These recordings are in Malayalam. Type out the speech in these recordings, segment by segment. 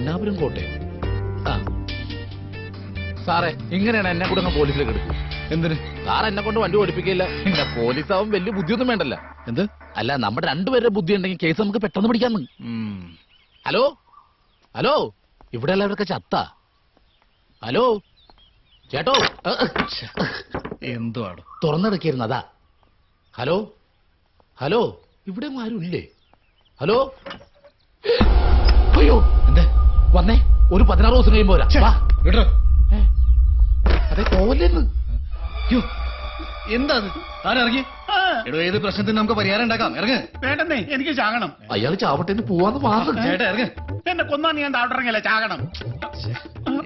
പത്തനാപുരം കോട്ടയം. ആ സാറേ, ഇങ്ങനെയാണ് എന്നെ കൂടെ പോലീസിലേക്ക് എടുക്കും. എന്തിന്? സാർ എന്നെ കൊണ്ട് വണ്ടി ഓടിപ്പിക്കില്ല. പിന്നെ പോലീസ് ആവും വലിയ ബുദ്ധിയൊന്നും വേണ്ടല്ല. എന്ത്? അല്ല, നമ്മുടെ രണ്ടുപേരുടെ ബുദ്ധി ഉണ്ടെങ്കിൽ കേസ് നമുക്ക് പെട്ടെന്ന് പിടിക്കാന്ന്. ഹലോ ഹലോ, ഇവിടെ എല്ലാവരൊക്കെ ചത്ത. ഹലോ ചേട്ടോ, എന്തുവാണ് തുറന്നെടുക്കിയിരുന്നു? അതാ. ഹലോ ഹലോ, ഇവിടെ ആരും ഇല്ലേ? ഹലോ, അയ്യോ എന്താ വന്നേ? ഒരു 16 ദിവസം കഴിയുമ്പോ അതെ പോവല്ലേന്ന്. എന്താ താനിറങ്ങി? എടോ, ഏത് പ്രശ്നത്തിന് നമുക്ക് പരിഹാരം ഉണ്ടാക്കാം. ഇറങ്ങ്. വേണ്ടെന്നേ, എനിക്ക് ചാകണം. അയാൾ ചാവട്ടെ പോവാന്ന് മാത്രം. ചേട്ടാ ഇറങ്ങ്. എന്നെ കൊന്നാ നീ എന്താ ഇറങ്ങിയല്ല? ചാകണം.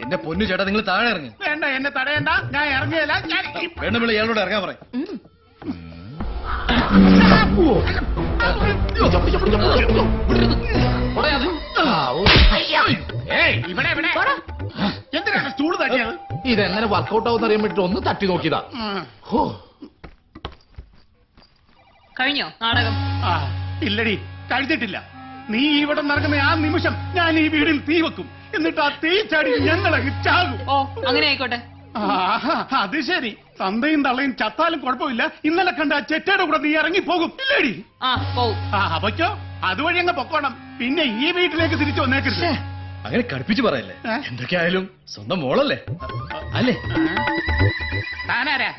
എന്റെ പൊന്നു ചേട്ടാ, നിങ്ങൾ താഴെ ഇറങ്ങ്. വേണ്ട, എന്നെ തടയണ്ട, ഞാൻ ഇറങ്ങിയല്ല. വേണ്ട, ഇയാളോട് ഇറങ്ങാൻ പറയും. എന്തിനാണ് സ്റ്റൂള് തട്ടിയത്? ഇതെങ്ങനെ വർക്കൗട്ട് ആവുന്ന അറിയാൻ വേണ്ടിട്ട് ഒന്ന് തട്ടി നോക്കിയതാ. കഴിഞ്ഞോ നാടകം? ഇല്ലടി, കഴിഞ്ഞിട്ടില്ല. നീ ഇവിടെ നടക്കുന്ന ആ നിമിഷം ഞാൻ ഈ വീടിൽ തീ വെക്കും. എന്നിട്ട് ആ തീ ചാടി ഞങ്ങളെ ചാകും. ഓ, അങ്ങനെ ആയിക്കോട്ടെ. അത് ശരി. തന്തയും തള്ളയും ചത്താലും കുഴപ്പമില്ല. ഇന്നലെ കണ്ട ചെറ്റയുടെ കൂടെ നീ ഇറങ്ങി പോകും ഇല്ലേടി? അവയ്ക്കോ അതുവഴി അങ്ങ് പൊക്കോണം. പിന്നെ ഈ വീട്ടിലേക്ക് തിരിച്ചു വന്നേക്കരുത്. അങ്ങനെ കടുപ്പിച്ച് പറയല്ലേ. എന്തൊക്കെയായാലും സ്വന്തം മോളല്ലേ അല്ലേ? താനാരാ?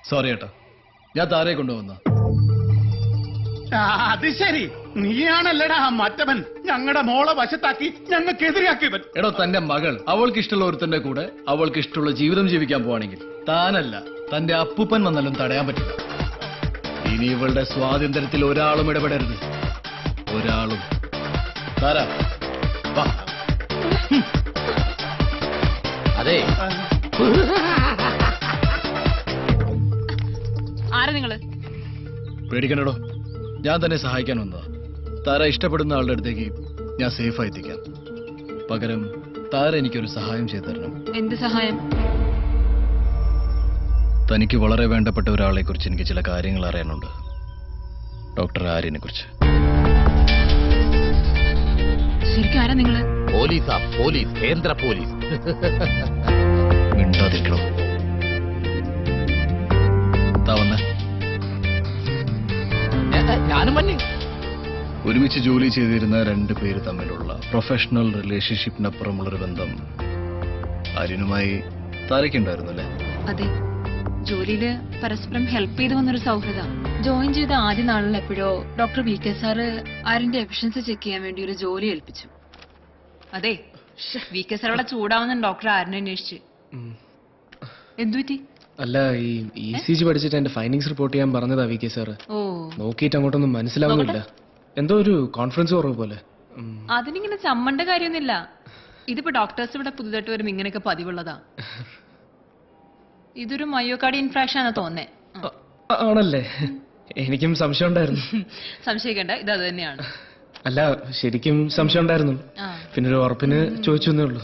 സോറി കേട്ടോ, ഞാൻ താരയെ കൊണ്ടുവന്ന. അത് ശരി, നീയാണല്ലടാ മറ്റവൻ ഞങ്ങളുടെ മോളെ വശത്താക്കി ഞങ്ങൾക്കെതിരാക്കിയവൻ. എടോ, തന്റെ മകൾ അവൾക്ക് ഇഷ്ടമുള്ള ഒരുത്തന്റെ കൂടെ അവൾക്ക് ഇഷ്ടമുള്ള ജീവിതം ജീവിക്കാൻ പോവാണെങ്കിൽ താനല്ല തന്റെ അപ്പൂപ്പൻ വന്നാലും തടയാൻ പറ്റില്ല. ഇനി ഇവളുടെ സ്വാതന്ത്ര്യത്തിൽ ഒരാളും ഇടപെടരുത്. ഒരാളും. താരാ വാ. അതെ, ആരാ നിങ്ങള്? പേടിക്കണടോ, ഞാൻ തന്നെ സഹായിക്കാൻ വന്നതാ. താര ഇഷ്ടപ്പെടുന്ന ആളുടെ അടുത്തേക്ക് ഞാൻ സേഫായി എത്തിക്കാം. പകരം താര എനിക്കൊരു സഹായം ചെയ്തു തരണം. എന്ത് സഹായം? തനിക്ക് വളരെ വേണ്ടപ്പെട്ട ഒരാളെ കുറിച്ച് എനിക്ക് ചില കാര്യങ്ങൾ അറിയാനുണ്ട്. ഡോക്ടർ ആര്യനെ കുറിച്ച്. ശരിക്കും ആരാ നിങ്ങള്? പോലീസാ, പോലീസ്, കേന്ദ്ര പോലീസ്. മിണ്ടാതിരിക്കണോ? വന്ന ഞാനും വന്നി. ഒരുമിച്ച് ജോലി ചെയ്തിരുന്ന 2 പേര് തമ്മിലുള്ള പ്രൊഫഷണൽ റിലേഷൻഷിപ്പിനപ്പുറമുള്ളൊരു ബന്ധം ആര്യനുമായി താരയ്ക്കുണ്ടായിരുന്നു അല്ലേ? അതെ, ജോലിയില് പരസ്പരം ഹെൽപ്പ് ചെയ്തു വന്നൊരു സൗഹൃദം. ജോയിൻ ചെയ്ത ആദ്യ നാളിൽ എപ്പോഴോ ഡോക്ടർ VK സാറ് ആര്യന്റെ എഫിഷ്യൻസി ചെക്ക് ചെയ്യാൻ വേണ്ടി ഒരു ജോലി ഏൽപ്പിച്ചു. അതെ, VK സാർ അവിടെ ചൂടാവുന്ന ഡോക്ടർ ആര്യനെ അന്വേഷിച്ച്. എന്തുപറ്റി? അല്ല, ഈ ECG പഠിച്ചിട്ട് എന്റെ ഫൈൻഡിങ്സ് റിപ്പോർട്ട് ചെയ്യാൻ പറഞ്ഞതാ VK സാറ്. നോക്കിയിട്ട് അങ്ങോട്ടൊന്നും മനസ്സിലാവുന്നില്ല. എന്തോ ഒരു കോൺഫറൻസ് കുറവ് പോലെ. അതിനിങ്ങനെ ചമ്മണ്ട കാര്യമൊന്നുമില്ല. ഇതിപ്പോ ഡോക്ടേഴ്സ് ഇവിടെ പുതുതായിട്ട് വരും ഇങ്ങനെയൊക്കെ പതിവുള്ളതാ. ഇതൊരു മയോകാർഡിയൽ ഇൻഫ്രാക്ഷൻ ആണെന്ന് തോന്നേ. ആണല്ലേ? എനിക്കും സംശയം ഉണ്ടായിരുന്നു. സംശയിക്കണ്ട, ഇത് അത് തന്നെയാണ്. അല്ല, ശരിക്കും സംശയം ഉണ്ടായിരുന്നു. പിന്നെ ഒരു ഉറപ്പിന് ചോദിച്ചേ ഉള്ളൂ.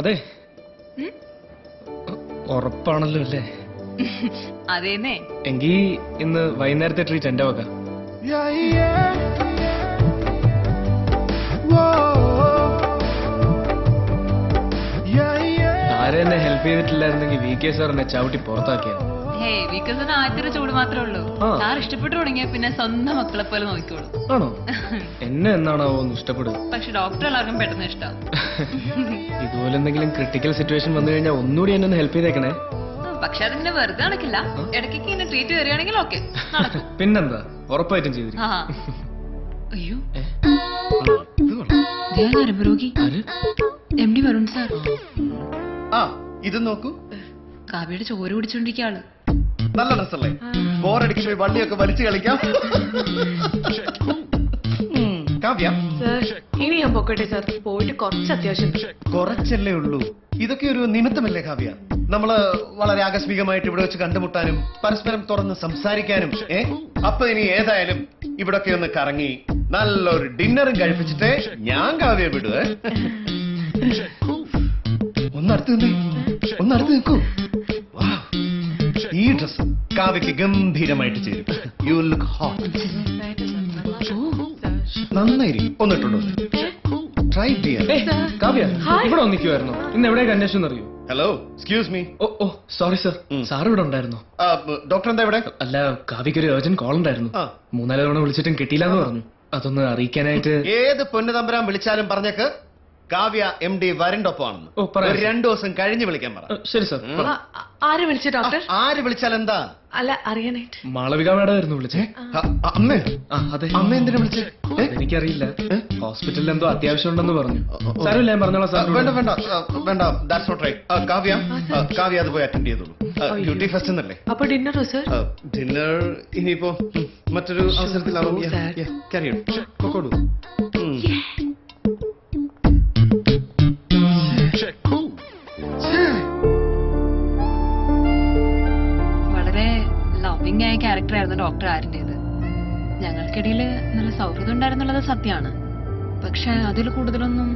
അതെ, ഉറപ്പാണല്ലോ അല്ലേ? അതേന്നേ. എങ്കിൽ ഇന്ന് വൈകുന്നേരത്തെ ട്രീറ്റ് എന്റെ വക. ആരെ എന്നെ ഹെൽപ്പ് ചെയ്തിട്ടില്ലായിരുന്നെങ്കിൽ VK സാർ എന്നെ ചവിട്ടി പുറത്താക്കിയാണ്. VK സാറിന് ആദ്യത്തെ ചൂട് മാത്രമേ ഉള്ളൂ. സാർ ഇഷ്ടപ്പെട്ടു തുടങ്ങിയ പിന്നെ സ്വന്തം മക്കളെ പോലെ നോക്കിക്കോളൂ. ആണോ? എന്നെ എന്നാണോ ഇഷ്ടപ്പെടുക? പക്ഷെ ഡോക്ടർ എല്ലാവർക്കും പെട്ടെന്ന് ഇഷ്ടം. ഇതുപോലെ എന്തെങ്കിലും ക്രിട്ടിക്കൽ സിറ്റുവേഷൻ വന്നു കഴിഞ്ഞാൽ ഒന്നുകൂടി എന്നെ ഹെൽപ്പ് ചെയ്തേക്കണേ. പക്ഷെ അതിങ്ങനെ വെറുതെ നടക്കില്ല. ഇടയ്ക്ക് ഇങ്ങനെ ട്രീറ്റ് വരികയാണെങ്കിൽ ഓക്കെ. പിന്നെന്താ, ഉറപ്പായിട്ടും ചെയ്തിരിക്കും. അയ്യോ, രോഗി MD വരുൺ സാർ. ഇത് നോക്കൂ, കാവ്യയുടെ ചോര കുടിച്ചോണ്ടിരിക്കുക ആള്. നല്ല രസല്ലേ? ബോറടിക്കുമ്പോൾ വള്ളിയൊക്കെ വലിച്ചു കളിക്കാം. കാവ്യ, ഇനി ഞാൻ പൊക്കട്ടെ സാർ, പോയിട്ട് കുറച്ച് അത്യാവശ്യം. കുറച്ചല്ലേ ഉള്ളൂ. ഇതൊക്കെ ഒരു നിമിത്തമല്ലേ കാവ്യ? നമ്മള് വളരെ ആകസ്മികമായിട്ട് ഇവിടെ വെച്ച് കണ്ടുമുട്ടാനും പരസ്പരം തുറന്ന് സംസാരിക്കാനും. അപ്പൊ ഇനി ഏതായാലും ഇവിടൊക്കെ ഒന്ന് കറങ്ങി നല്ലൊരു ഡിന്നറും കഴിപ്പിച്ചിട്ടേ ഞാൻ കാവ്യ വിടുവേ. ഒന്നടുത്ത് നിൽക്കൂ. ഈ ഡ്രസ് കാവ്യക്ക് ഗംഭീരമായിട്ട് ചെയ്യും. You look hot. നന്നായിരിക്കും. ഒന്നിട്ടുണ്ടോ? Try dear. കാവ്യ ഇവിടെ വന്നിക്കുമായിരുന്നു. ഇന്ന് എവിടെയൊക്കെ അന്വേഷണം അറിയൂ? Hello, excuse me. Oh sorry sir. Sir ഇവിടെ ഉണ്ടായിരുന്നു? ഡോക്ടർ എന്താ ഇവിടെ? അല്ല, കാവ്യക്ക് ഒരു ഏർജന്റ് കോൾ ഉണ്ടായിരുന്നു. 3-4 തവണ വിളിച്ചിട്ടും കിട്ടിയില്ല എന്ന് പറഞ്ഞു. അതൊന്ന് അറിയിക്കാനായിട്ട്. ഏത് പൊന്നു തമ്പുരാൻ വിളിച്ചാലും പറഞ്ഞേക്ക് കാവ്യ MD വരണ്ടൊപ്പമാണെന്ന്. ഒരു 2 ദിവസം കഴിഞ്ഞ് വിളിക്കാൻ പറ. ശരി സർ. ആര് വിളിച്ച ഡോക്ടർ? ആര് വിളിച്ചാൽ എന്താ? അല്ല, അറിയാനായിട്ട്. മാളവിക മാഡം ആയിരുന്നു വിളിച്ചേ. അമ്മ അതെ. അമ്മ എന്തിനാ വിളിച്ചേ? എനിക്കറിയില്ല. ഹോസ്പിറ്റലിൽ എന്തോ അത്യാവശ്യം ഉണ്ടെന്ന് പറഞ്ഞു. സാരമില്ല, ഞാൻ പറഞ്ഞോളാം സാർ. വേണ്ട വേണ്ട വേണ്ട, ദാറ്റ്സ് നോട്ട് റൈറ്റ്. കാവ്യ അത് പോയി അറ്റൻഡ് ചെയ്തോളൂ. ഡ്യൂട്ടി ഫസ്റ്റ് എന്നല്ലേ? അപ്പൊ ഡിന്നറോ സർ? ഡിന്നർ ഇനിയിപ്പോ മറ്റൊരു അവസരത്തിലാവും. പൊക്കോളൂ. വളരെ ലവിംഗ് ആയ ക്യാരക്ടർ ആയിരുന്നു ഡോക്ടർ ആരിന്റേത്. ഞങ്ങൾക്കിടയിൽ നല്ല സൗഹൃദം ഉണ്ടായിരുന്നുള്ളത് സത്യമാണ്. പക്ഷെ അതിൽ കൂടുതലൊന്നും.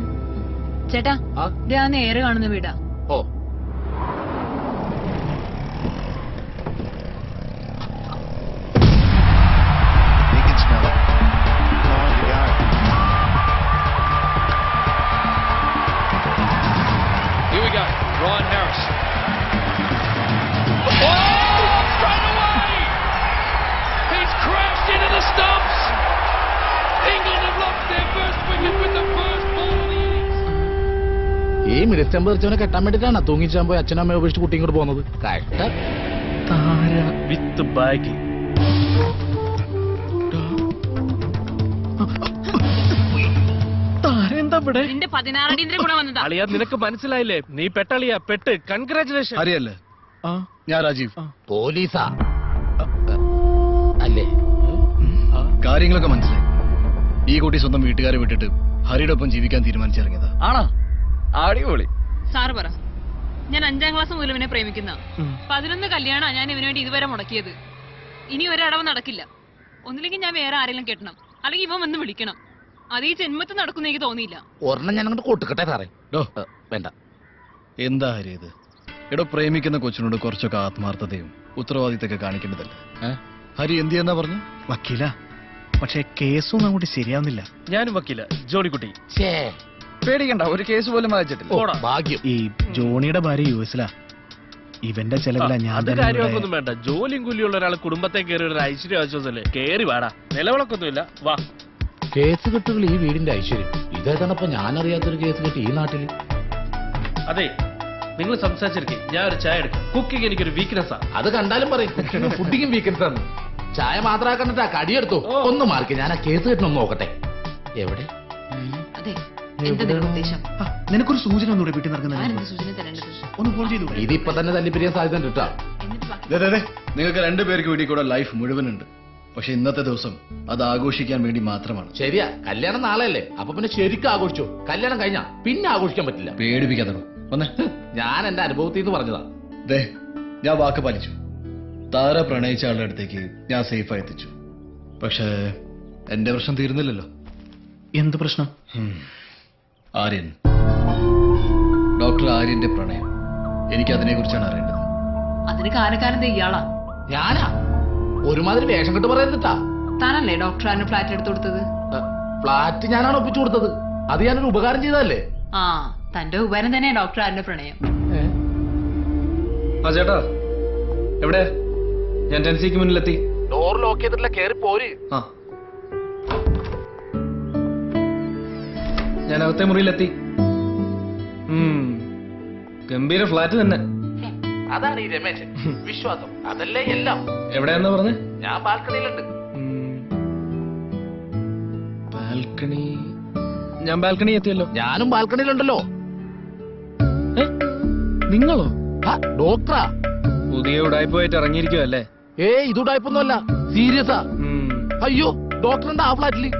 ചേട്ടാ, ഇത് ആ നേരെ കാണുന്ന വീടാ. ഓ, Here we go. Ryan Harris. Oh, straight away! He's crashed into the stumps. England have lost their first wicket with the first ball of the innings. ഈ മിഡിസ്റ്റം പറിച്ചവനെ കെട്ടാൻ വേണ്ടിട്ടാണ് തൂങ്ങിച്ചാൻ പോയി അച്ഛനും അമ്മയെ ഉപേക്ഷിച്ച് കുട്ടിയും കൂടെ പോകുന്നത്. കഷ്ട വിത്ത് ബാഗ്. നിന്റെ 16 അടിയുടെ കൂടെ വന്നതാ. അളിയാ, നിനക്ക് മനസ്സിലായില്ലേ? നീ പെട്ടളിയാ, പെട്ട്. കൺഗ്രാറ്റുലേഷൻ. അറിയല്ലേ, ഞാൻ രാജീവ്. പോലീസാ അല്ലേ? കാര്യങ്ങളൊക്കെ മനസ്സിലായി. ഈ കുട്ടി സ്വന്തം വീട്ടുകാരെ വിട്ടിട്ട് ഹരിയുടെ ഒപ്പം ജീവിക്കാൻ തീരുമാനിച്ചിറങ്ങിയതാ. ആണോ? അടിപൊളി. സാറ് പറ. ഞാൻ 5ാം ക്ലാസ് മുതൽ ഇവനെ പ്രേമിക്കുന്ന 11 കല്യാണ ഞാൻ ഇവന് വേണ്ടി ഇതുവരെ മുടക്കിയത്. ഇനി ഒരടവ് നടക്കില്ല. ഒന്നില്ലെങ്കിൽ ഞാൻ വേറെ ആരെങ്കിലും കെട്ടണം, അല്ലെങ്കിൽ ഇവൻ വന്ന് വിളിക്കണം. അത് ഈ ജന്മത്തിൽ നടക്കുന്ന എനിക്ക് തോന്നിയില്ല. ഒരെണ്ണം ഞാൻ അങ്ങോട്ട് കൊട്ടുക്കട്ടെ സാറേ? വേണ്ട. എന്താ ഹരി ഇത്? എടോ, പ്രേമിക്കുന്ന കൊച്ചിനോട് കുറച്ചൊക്കെ ആത്മാർത്ഥതയും ഉത്തരവാദിത്തമൊക്കെ കാണിക്കേണ്ടതല്ലേ? ഹരി എന്ത് ചെയ്യാന്നാ പറഞ്ഞു? വക്കീല, പക്ഷെ കേസൊന്നും അങ്ങോട്ട് ശരിയാവുന്നില്ല. ഞാനും വക്കീല. ജോണിക്കുട്ടി പേടിക്കണ്ട, ഒരു കേസ് പോലും വായിച്ചിട്ടില്ല. ഭാഗ്യം. ഈ ജോണിയുടെ ഭാര്യ US-ലാ. ഇവന്റെ ചെലവില ഞാൻ അത് കാര്യമൊന്നും വേണ്ട. ജോലിയും കൂലിയുള്ള ഒരാൾ കുടുംബത്തെ കയറി ഒരു ഐശ്വര്യ ആശ്വാസമല്ലേ? കേറി വാടാ. നിലവിളക്കൊന്നുമില്ല, വാ. കേസ് കെട്ടുകൾ ഈ വീടിന്റെ ഐശ്വര്യം. ഇതേതാണപ്പോ ഞാൻ അറിയാത്തൊരു കേസ് കെട്ടി ഈ നാട്ടില്. അതെ, നിങ്ങൾ സംസാരിച്ചിരിക്കും. ഞാൻ ഒരു ചായ എടുക്കാം. കുക്കിംഗ് എനിക്കൊരു വീക്ക്നെസ്സാ. അത് കണ്ടാലും പറയും ഫുഡിങ്ങും വീക്കെൻഡ്സ് ആണ്. ചായ മാത്രമാക്കണ്ടിട്ടാ കടിയെടുത്തു. ഒന്ന് മാർക്ക്, ഞാൻ ആ കേസ് കെട്ടണം നോക്കട്ടെ. എവിടെ? അതെ, എന്താ നിങ്ങളുടെ ഉദ്ദേശം? നിനക്കൊരു സൂചന ഒന്നുകൂടെ വീട്ടിൽ നടക്കുന്നത്. ആരെന്ത് സൂചന തരേണ്ടത്? ഒന്ന് ഫോൺ ചെയ്തു. ഇതിപ്പോ തന്നെ തല്ലിപ്പിരിയാൻ സാധ്യത കിട്ടാ. നിങ്ങൾക്ക് 2 പേർക്ക് വേണ്ടി കൂടെ ലൈഫ് മുഴുവനുണ്ട്. പക്ഷെ ഇന്നത്തെ ദിവസം അത് ആഘോഷിക്കാൻ വേണ്ടി മാത്രമാണ്. ശരിയാ, കല്യാണം നാളെയല്ലേ? അപ്പൊ പിന്നെ ശരിക്കും ആഘോഷിച്ചു. കല്യാണം കഴിഞ്ഞാ പിന്നെ ആഘോഷിക്കാൻ പറ്റില്ല. പേടിപ്പിക്കാതെ വന്നേ. ഞാൻ എന്റെ അനുഭവത്തിൽ നിന്ന് പറഞ്ഞതാ. ഞാൻ വാക്ക് പാലിച്ചു. താര പ്രണയിച്ച ആളുടെ അടുത്തേക്ക് ഞാൻ സേഫായി എത്തിച്ചു. പക്ഷേ എന്റെ പ്രശ്നം തീരുന്നില്ലല്ലോ. എന്ത് പ്രശ്നം? ആര്യൻ, ഡോക്ടർ ആര്യന്റെ പ്രണയം. എനിക്ക് അതിനെ കുറിച്ചാണ് അറിയേണ്ടത്. അതിന് കാരണക്കാരൻ ഇയാളാ. ഞാനാ? ഒരുമാതിരി വേഷം കെട്ട് പറയുന്നിട്ടാ. താനല്ലേ ഡോക്ടർ ആരിന് ഫ്ലാറ്റ് എടുത്തു കൊടുത്തത്? ഫ്ലാറ്റ് ഞാനാണ് ഒപ്പിച്ചു കൊടുത്തത്. അത് ഞാനൊരു ഉപകാരം ചെയ്തതല്ലേ? ആ, തന്റെ ഉപകാരം തന്നെയാ ഡോക്ടർ ആരിന്റെ പ്രണയം. ആ ചേട്ടാ, എവിടെ? ഞാൻ ടെൻസിക്ക് മുന്നിലെത്തി. ഡോർ ലോക്ക് ചെയ്തിട്ടില്ല, കേറി പോര്. ആ, ഞാൻ അകത്തെ മുറിയിലെത്തി. ഗംഭീര ഫ്ലാറ്റ് തന്നെ. അതാണ് ഈ രമേശൻ വിശ്വാസം. അതല്ലേ എല്ലാം. എവിടെയാന്നാ പറഞ്ഞേ? ഞാൻ ബാൽക്കണിയിലുണ്ട്. ബാൽക്കണി? ഞാൻ ബാൽക്കണി എത്തിയല്ലോ. ഞാനും ബാൽക്കണിയിലുണ്ടല്ലോ. നിങ്ങളോ? ഡോക്ടറാ. പുതിയ ഉടായ്പോയിട്ട് ഇറങ്ങിയിരിക്കുവല്ലേ? ഇതുടായ്പൊന്നുമല്ല, സീരിയസാ. അയ്യോ, ഡോക്ടറിന്റെ ആ ഫ്ലാറ്റില്.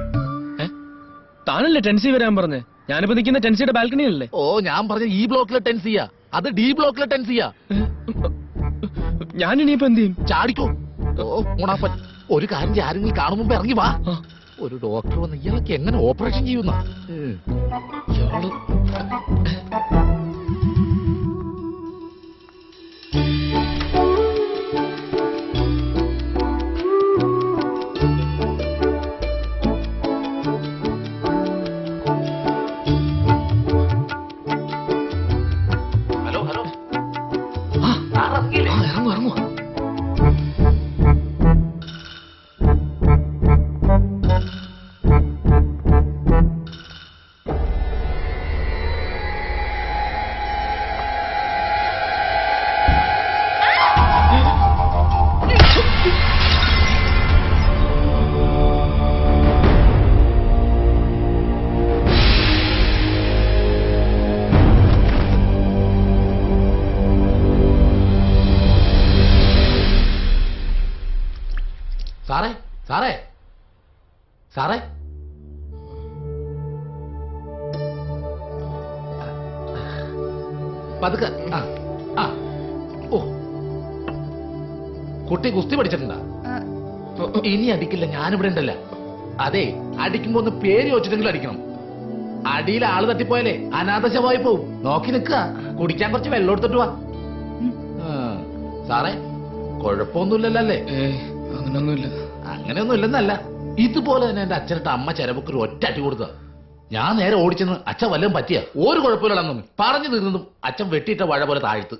താനല്ലേ ടെൻസി വരാൻ പറഞ്ഞേ? ഞാനിപ്പോ നിൽക്കുന്ന ടെൻസിയുടെ ബാൽക്കണിയല്ലേ? ഓ, ഞാൻ പറഞ്ഞ ഈ ബ്ലോക്കിലെ ടെൻസിയാ. അത് D ബ്ലോക്കിലെ ടെൻസിയാ. ഞാനിനിയിപ്പോ എന്ത് ചെയ്യും? ചാടിക്കോ. ഓ ഗുണാപ്പൻ, ഒരു കാര്യം ആരെങ്കിലും കാണും മുമ്പ് ഇറങ്ങി വാ. ഒരു ഡോക്ടർ വന്ന് ഇയാൾക്ക് എങ്ങനെ ഓപ്പറേഷൻ ചെയ്യുന്ന ഇയാള്. സാറേ സാറേ പതുക്കെ. ആ ആ ഓ കുട്ടി കുസ്തി പഠിച്ചിട്ടുണ്ടാ? ഇനി അടിക്കില്ല, ഞാനിവിടെ ഉണ്ടല്ല. അതെ, അടിക്കുമ്പോ ഒന്ന് പേര് വെച്ചിട്ടെങ്കിലും അടിക്കണം. അടിയിൽ ആള് തട്ടിപ്പോയാലേ അനാഥശമായി പോവും. നോക്കി നിൽക്കുക, കുടിക്കാൻ കുറച്ച് വെള്ളം എടുത്തിട്ട് വാ. സാറേ കുഴപ്പമൊന്നുമില്ലല്ലോ അല്ലേ? അങ്ങനൊന്നുമില്ല. അങ്ങനെയൊന്നും ഇല്ലെന്നല്ല, ഇതുപോലെ തന്നെ എന്റെ അച്ഛനിട്ട് അമ്മ ചെരബുക്കൊരു ഒറ്റ അടി കൊടുത്ത. ഞാൻ നേരെ ഓടിച്ചെന്ന് അച്ഛൻ വല്ലതും പറ്റിയ ഒരു കുഴപ്പമില്ലെന്നും പറഞ്ഞു തീർന്നതും അച്ഛൻ വെട്ടിയിട്ട വാഴ പോലെ താഴ്ത്ത്.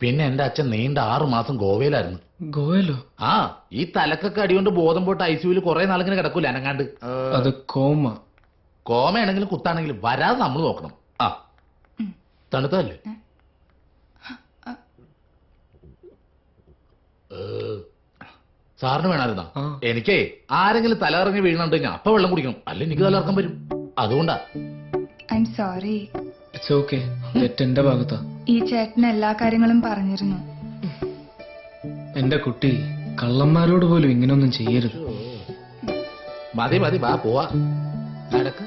പിന്നെ എന്റെ അച്ഛൻ നീണ്ട 6 മാസം ഗോവയിലായിരുന്നു. ഗോവയിലോ? ആ, ഈ തലക്കൊക്കെ അടികൊണ്ട് ബോധം പോട്ട് ICUവിൽ കുറെ നാളിങ്ങനെ കിടക്കൂല അനങ്ങാണ്ട്. അത് കോമ. കോമയാണെങ്കിലും കുത്താണെങ്കിലും വരാതെ നമ്മൾ നോക്കണം. ആ തണുത്തല്ലേ? സാറിന് വേണമായിരുന്നാ? എനിക്കേ ആരെങ്കിലും തലയിറങ്ങി വീണുണ്ടെങ്കിൽ അപ്പൊ വെള്ളം കുടിക്കണം, അല്ലെ എനിക്ക് തലയിറക്കം വരും. അതുകൊണ്ടാ. I'm sorry. It's okay. തെറ്റെന്റെ ഭാഗത്താ. ഈ ചേട്ടൻ എല്ലാ കാര്യങ്ങളും പറഞ്ഞിരുന്നു. എന്റെ കുട്ടി കള്ളന്മാരോട് പോലും ഇങ്ങനൊന്നും ചെയ്യരുത്. മതി മതി, വാ പോവാ. നടക്ക്.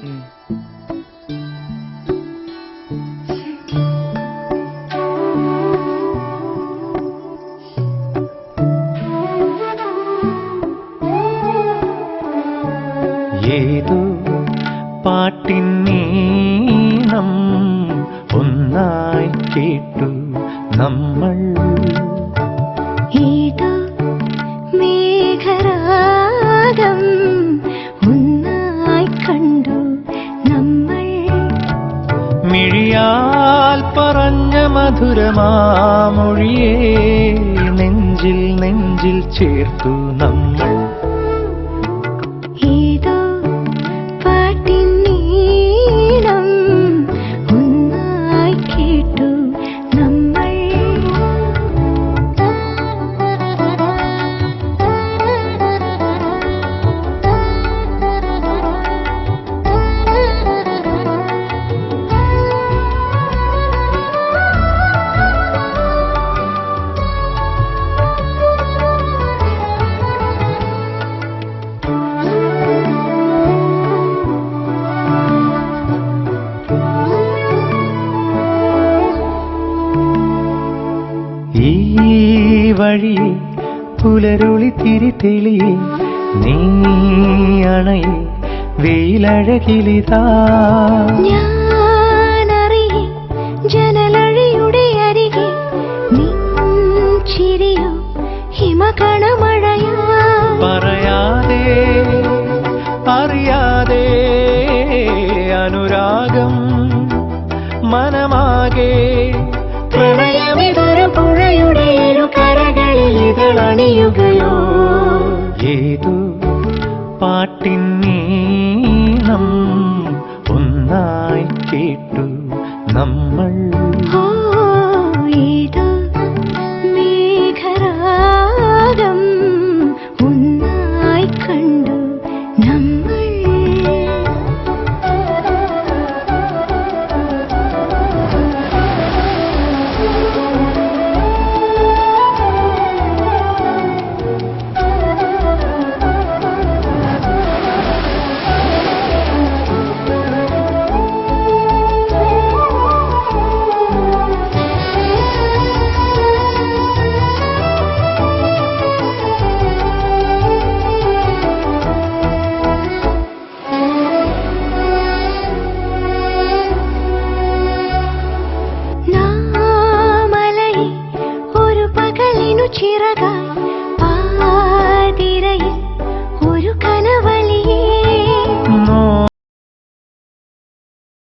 ഏതോ പാട്ടിനീണം ഒന്നായി കേട്ടു നമ്മൾ. ഏതോ മേഘരാഗം ഒന്നായി കണ്ടു നമ്മൾ. മിഴിയാൽ പറഞ്ഞ മധുരമാമൊഴിയേ നെഞ്ചിൽ നെഞ്ചിൽ ചേർത്തു നമ്മൾ. ഏതോ പാട്ടിനീണം ഒന്നായി കേട്ടു നമ്മൾ. ഈ വഴി പുലരുളി തിരി തെളിയെ നീ അണയെ വെയിലഴകിലിതാ. ഞാനറിയെ ജനലഴിയുടെ അരികെ നിൻ ചിരിയോ ഹിമകണമഴയാ. പറയാതെ അറിയാതെ അനുരാഗം മനമാകെ. പ്രണയമിതൊരു പുഴയുടെ കരകളിൽ ഇതളണിയുകയോ. ഏതോ പാട്ടിനീണം ഒന്നായി കേട്ടു നമ്മൾ.